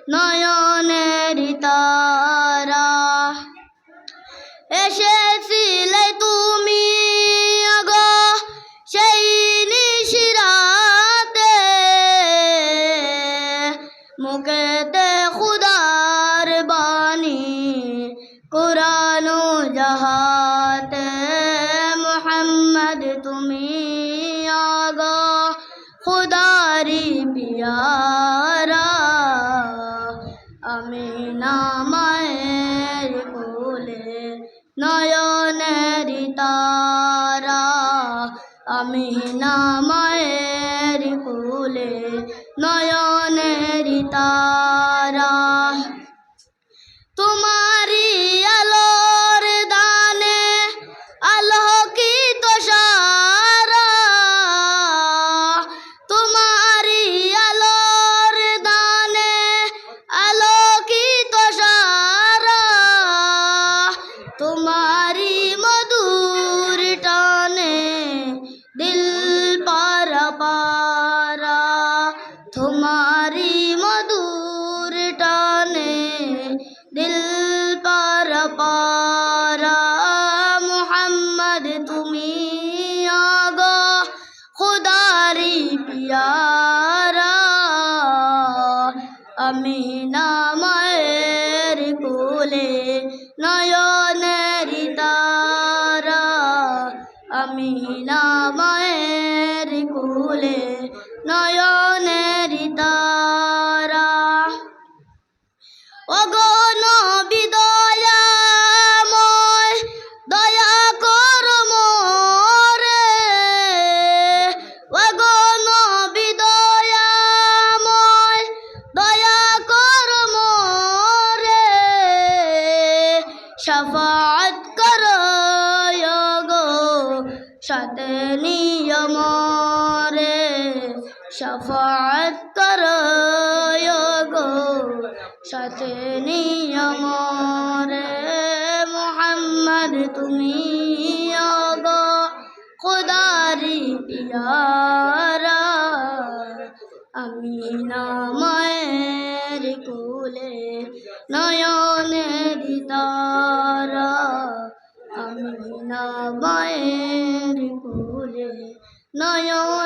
নয়নের তারা। এসেছিলে তুমি আগো সেই নিশিরাতে, মুখেতে খুদার বাণী কুরআন ও জাহাতে। মুহাম্মদ তুমি আগো খুদারি পিয়ারা, আমিনা মায়ের কোলে নয়নের তারা। আমিনা মায়ের কোলে নয়নের তারা। তোমারি আলোর দানে আলোকিত সারা, তোমারি আলোর দানে আলোকিত সারা। তোমারি মধুর টানে দিল পারা পারা, তোমারি মধুর টানে দিল পারা পারা। মুহাম্মদ তুমি আগো খুদারি পিয়ারা, আমিনা মায়ের কোলে নয়নের তারা। আমিনা মায়ের কোলে নয়নের তারা। ওগো নবী দয়াময় দয়া করো মোরে, ওগো নবী দয়াময় দয়া করো মোরে। শাফাআত করো গো সাথে নিও মোরে, শাফাআত করো গো সাথে নিও মোরে। মুহাম্মদ তুমি আগো খুদারি পিয়ারা, আমিনা মায়ের কোলে নয়নের তারা। আমিনা মায়ের কোলে নয়ন